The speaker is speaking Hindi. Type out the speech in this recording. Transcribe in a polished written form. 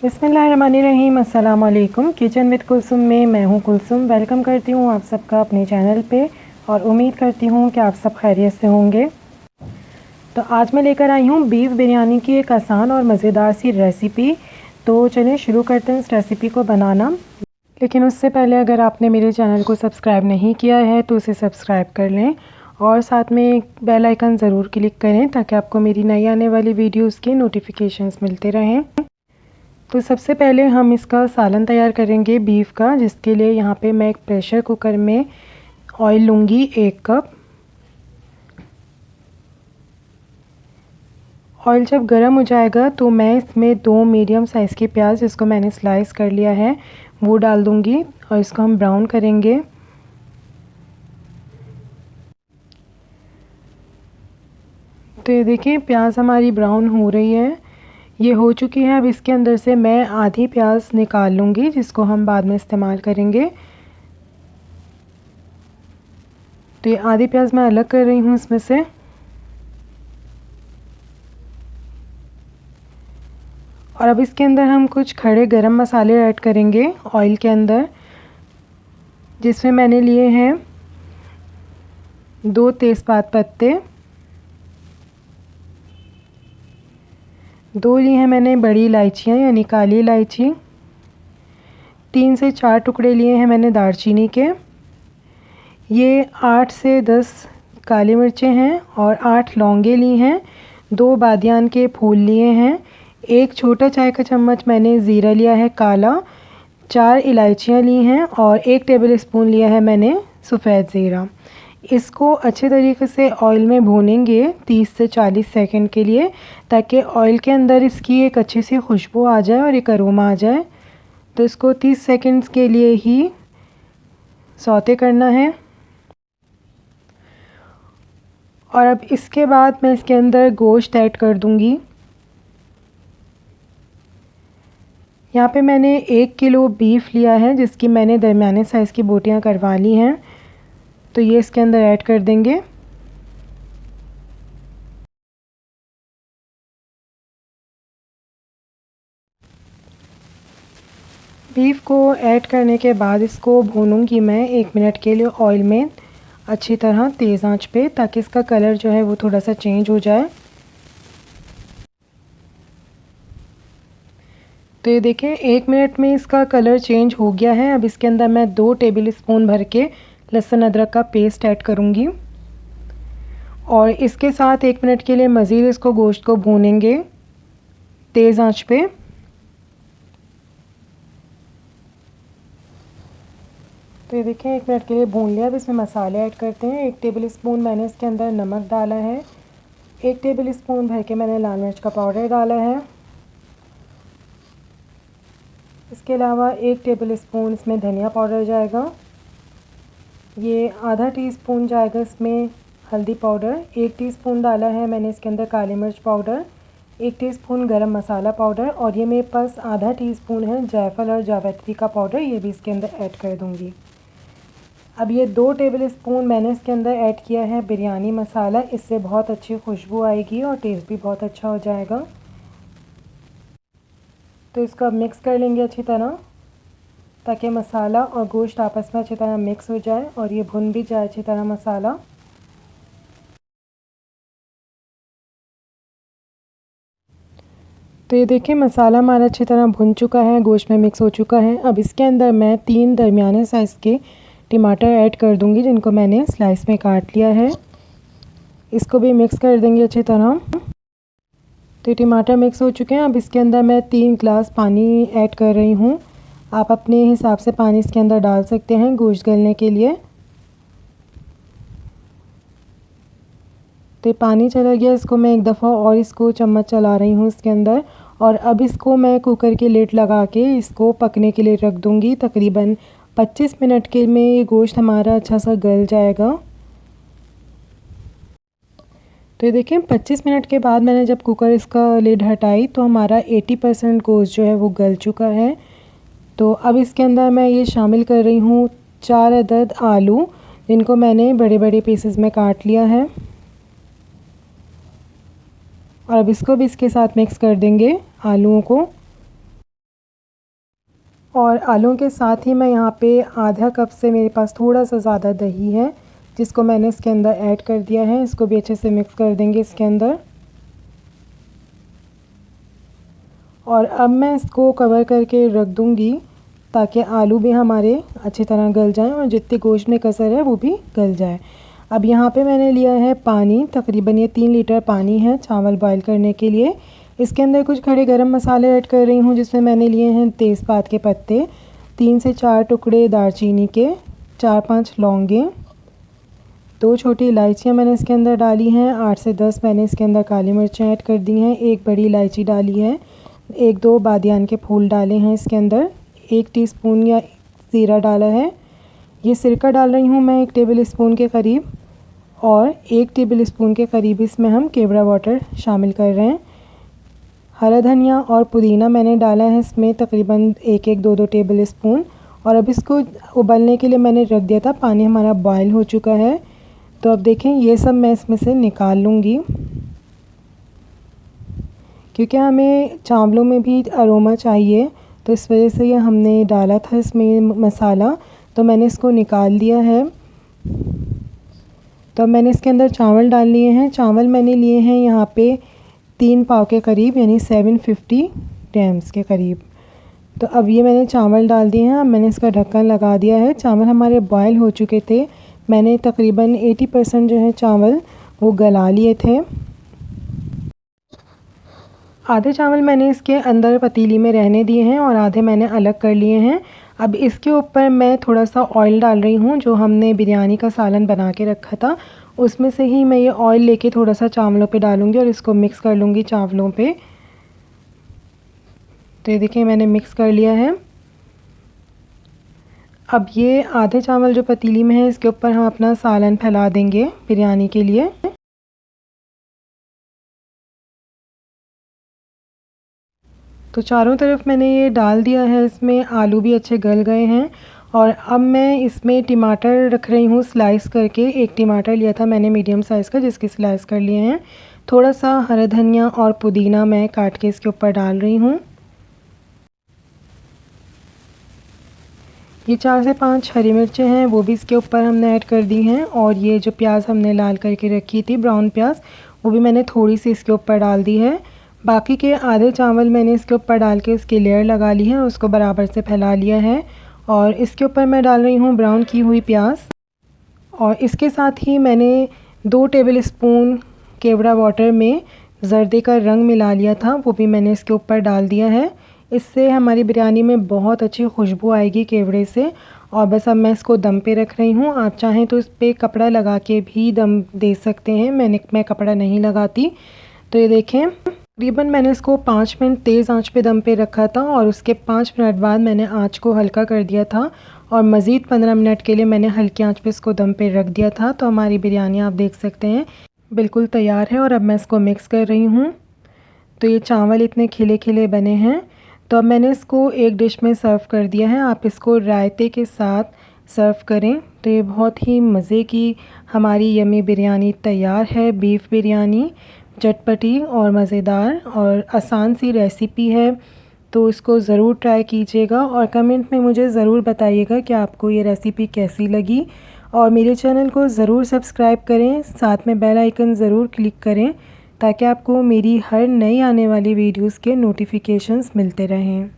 बिस्मिल्लाहिर्रहमानिर्रहीम। अस्सलाम वालेकुम। किचन विद कुलसुम में मैं हूँ कुलसुम। वेलकम करती हूँ आप सबका अपने चैनल पे और उम्मीद करती हूँ कि आप सब खैरियत से होंगे। तो आज मैं लेकर आई हूँ बीफ बिरयानी की एक आसान और मज़ेदार सी रेसिपी। तो चलिए शुरू करते हैं इस रेसिपी को बनाना। लेकिन उससे पहले अगर आपने मेरे चैनल को सब्सक्राइब नहीं किया है तो उसे सब्सक्राइब कर लें और साथ में बेल आइकन ज़रूर क्लिक करें ताकि आपको मेरी नई आने वाली वीडियोज़ की नोटिफिकेशंस मिलते रहें। तो सबसे पहले हम इसका सालन तैयार करेंगे बीफ का, जिसके लिए यहाँ पे मैं एक प्रेशर कुकर में ऑयल लूँगी 1 कप। ऑयल जब गर्म हो जाएगा तो मैं इसमें 2 मीडियम साइज़ की प्याज, जिसको मैंने स्लाइस कर लिया है, वो डाल दूँगी और इसको हम ब्राउन करेंगे। तो ये देखिए प्याज हमारी ब्राउन हो रही है, ये हो चुकी है। अब इसके अंदर से मैं आधी प्याज निकाल लूँगी जिसको हम बाद में इस्तेमाल करेंगे। तो ये आधी प्याज मैं अलग कर रही हूँ इसमें से। और अब इसके अंदर हम कुछ खड़े गरम मसाले ऐड करेंगे ऑयल के अंदर, जिसमें मैंने लिए हैं 2 तेज़पात पत्ते, 2 ली हैं मैंने बड़ी इलायचियाँ यानी काली इलायची, 3 से 4 टुकड़े लिए हैं मैंने दालचीनी के, ये 8 से 10 काली मिर्चें हैं और 8 लौंगे ली हैं, 2 बादियान के फूल लिए हैं, 1 छोटा चाय का चम्मच मैंने ज़ीरा लिया है काला, 4 इलायचियाँ ली हैं और 1 टेबल स्पून लिया है मैंने सफ़ेद ज़ीरा। इसको अच्छे तरीके से ऑयल में भूनेंगे 30 से 40 सेकंड के लिए, ताकि ऑयल के अंदर इसकी एक अच्छी सी खुशबू आ जाए और एक अरोमा आ जाए। तो इसको 30 सेकंड्स के लिए ही सौते करना है। और अब इसके बाद मैं इसके अंदर गोश्त ऐड कर दूंगी। यहाँ पे मैंने 1 किलो बीफ लिया है, जिसकी मैंने दरमियाने साइज़ की बोटियाँ करवा ली हैं। तो ये इसके अंदर ऐड कर देंगे। बीफ को ऐड करने के बाद इसको भूनूंगी मैं 1 मिनट के लिए ऑयल में अच्छी तरह तेज़ आंच पे, ताकि इसका कलर जो है वो थोड़ा सा चेंज हो जाए। तो ये देखें 1 मिनट में इसका कलर चेंज हो गया है। अब इसके अंदर मैं 2 टेबल स्पून भर के लहसुन अदरक का पेस्ट ऐड करूँगी और इसके साथ 1 मिनट के लिए मज़ीद इसको गोश्त को भूनेंगे तेज़ आंच पे। तो ये देखें 1 मिनट के लिए भून लिया। अब इसमें मसाले ऐड करते हैं। 1 टेबल स्पून मैंने इसके अंदर नमक डाला है, 1 टेबल स्पून भर के मैंने लाल मिर्च का पाउडर डाला है। इसके अलावा 1 टेबल स्पून इसमें धनिया पाउडर जाएगा, ये आधा टीस्पून जाएगा इसमें हल्दी पाउडर, 1 टीस्पून डाला है मैंने इसके अंदर काली मिर्च पाउडर, 1 टीस्पून गरम मसाला पाउडर और ये मेरे पास आधा टीस्पून है जायफल और जावित्री का पाउडर, ये भी इसके अंदर ऐड कर दूँगी। अब ये 2 टेबल स्पून मैंने इसके अंदर ऐड किया है बिरयानी मसाला, इससे बहुत अच्छी खुशबू आएगी और टेस्ट भी बहुत अच्छा हो जाएगा। तो इसको अब मिक्स कर लेंगे अच्छी तरह, ताकि मसाला और गोश्त आपस में अच्छी तरह मिक्स हो जाए और ये भुन भी जाए अच्छी तरह मसाला। तो ये देखिए मसाला हमारा अच्छी तरह भुन चुका है, गोश्त में मिक्स हो चुका है। अब इसके अंदर मैं 3 दरमियाने साइज़ के टमाटर ऐड कर दूंगी, जिनको मैंने स्लाइस में काट लिया है। इसको भी मिक्स कर देंगे अच्छी तरह। तो टमाटर मिक्स हो चुके हैं। अब इसके अंदर मैं 3 गिलास पानी ऐड कर रही हूँ। आप अपने हिसाब से पानी इसके अंदर डाल सकते हैं गोश्त गलने के लिए। तो पानी चला गया, इसको मैं एक दफ़ा और इसको चम्मच चला रही हूँ इसके अंदर। और अब इसको मैं कुकर के लिड लगा के इसको पकने के लिए रख दूँगी। तकरीबन 25 मिनट के में ये गोश्त हमारा अच्छा सा गल जाएगा। तो ये देखें 25 मिनट के बाद मैंने जब कुकर इसका लिड हटाई तो हमारा 80% गोश्त जो है वो गल चुका है। तो अब इसके अंदर मैं ये शामिल कर रही हूँ 4 अदद आलू, जिनको मैंने बड़े बड़े पीसेस में काट लिया है। और अब इसको भी इसके साथ मिक्स कर देंगे आलूओं को। और आलूओं के साथ ही मैं यहाँ पे आधा कप से मेरे पास थोड़ा सा ज़्यादा दही है जिसको मैंने इसके अंदर ऐड कर दिया है। इसको भी अच्छे से मिक्स कर देंगे इसके अंदर। और अब मैं इसको कवर करके रख दूँगी ताकि आलू भी हमारे अच्छी तरह गल जाएं और जितनी गोश्त में कसर है वो भी गल जाए। अब यहाँ पे मैंने लिया है पानी, तकरीबन ये 3 लीटर पानी है चावल बॉईल करने के लिए। इसके अंदर कुछ खड़े गरम मसाले ऐड कर रही हूँ जिसमें मैंने लिए हैं तेज़पात के पत्ते, 3 से 4 टुकड़े दालचीनी के, 4-5 लौंगें, 2 छोटी इलायचियाँ मैंने इसके अंदर डाली हैं, 8 से 10 मैंने इसके अंदर काली मिर्चें ऐड कर दी हैं, 1 बड़ी इलायची डाली है, 1-2 बादियान के फूल डाले हैं इसके अंदर, 1 टीस्पून या ज़ीरा डाला है। ये सिरका डाल रही हूँ मैं 1 टेबल स्पून के करीब, और 1 टेबल स्पून के करीब इसमें हम केवड़ा वाटर शामिल कर रहे हैं। हरा धनिया और पुदीना मैंने डाला है इसमें तकरीबन 1-1, 2-2 टेबल स्पून। और अब इसको उबलने के लिए मैंने रख दिया था। पानी हमारा बॉयल हो चुका है, तो अब देखें ये सब मैं इसमें से निकाल लूँगी क्योंकि हमें चावलों में भी अरोमा चाहिए, तो इस वजह से ये हमने डाला था इसमें मसाला। तो मैंने इसको निकाल दिया है। तो अब मैंने इसके अंदर चावल डाल लिए हैं। चावल मैंने लिए हैं यहाँ पे 3 पाव के करीब, यानी 750 ग्राम्स के करीब। तो अब ये मैंने चावल डाल दिए हैं। अब मैंने इसका ढक्कन लगा दिया है। चावल हमारे बॉयल हो चुके थे। मैंने तकरीबन 80% जो है चावल वो गला लिए थे। आधे चावल मैंने इसके अंदर पतीली में रहने दिए हैं और आधे मैंने अलग कर लिए हैं। अब इसके ऊपर मैं थोड़ा सा ऑयल डाल रही हूँ, जो हमने बिरयानी का सालन बना के रखा था उसमें से ही मैं ये ऑयल लेके थोड़ा सा चावलों पे डालूँगी और इसको मिक्स कर लूँगी चावलों पे। तो ये देखिए मैंने मिक्स कर लिया है। अब ये आधे चावल जो पतीली में है इसके ऊपर हम अपना सालन फैला देंगे बिरयानी के लिए। तो चारों तरफ मैंने ये डाल दिया है। इसमें आलू भी अच्छे गल गए हैं। और अब मैं इसमें टमाटर रख रही हूँ स्लाइस करके। 1 टमाटर लिया था मैंने मीडियम साइज़ का, जिसके स्लाइस कर लिए हैं। थोड़ा सा हरा धनिया और पुदीना मैं काट के इसके ऊपर डाल रही हूँ। ये 4 से 5 हरी मिर्चें हैं, वो भी इसके ऊपर हमने ऐड कर दी हैं। और ये जो प्याज हमने लाल करके रखी थी, ब्राउन प्याज, वो भी मैंने थोड़ी सी इसके ऊपर डाल दी है। बाकी के आधे चावल मैंने इसके ऊपर डाल के उसकी लेयर लगा ली है और उसको बराबर से फैला लिया है। और इसके ऊपर मैं डाल रही हूँ ब्राउन की हुई प्याज। और इसके साथ ही मैंने 2 टेबल स्पून केवड़ा वाटर में ज़र्दे का रंग मिला लिया था, वो भी मैंने इसके ऊपर डाल दिया है। इससे हमारी बिरयानी में बहुत अच्छी खुशबू आएगी केवड़े से। और बस अब मैं इसको दम पे रख रही हूँ। आप चाहें तो इस पर कपड़ा लगा के भी दम दे सकते हैं। मैं कपड़ा नहीं लगाती। तो ये देखें, तकरीबन मैंने इसको 5 मिनट तेज़ आंच पे दम पे रखा था और उसके 5 मिनट बाद मैंने आंच को हल्का कर दिया था और मज़ीद 15 मिनट के लिए मैंने हल्की आंच पे इसको दम पे रख दिया था। तो हमारी बिरयानी आप देख सकते हैं बिल्कुल तैयार है। और अब मैं इसको मिक्स कर रही हूँ। तो ये चावल इतने खिले खिले बने हैं। तो अब मैंने इसको एक डिश में सर्व कर दिया है। आप इसको रायते के साथ सर्व करें तो ये बहुत ही मज़े की हमारी यमी बिरयानी तैयार है। बीफ बिरयानी चटपटी और मज़ेदार और आसान सी रेसिपी है। तो इसको ज़रूर ट्राई कीजिएगा और कमेंट में मुझे ज़रूर बताइएगा कि आपको ये रेसिपी कैसी लगी। और मेरे चैनल को ज़रूर सब्सक्राइब करें, साथ में बेल आइकन ज़रूर क्लिक करें ताकि आपको मेरी हर नई आने वाली वीडियोस के नोटिफिकेशंस मिलते रहें।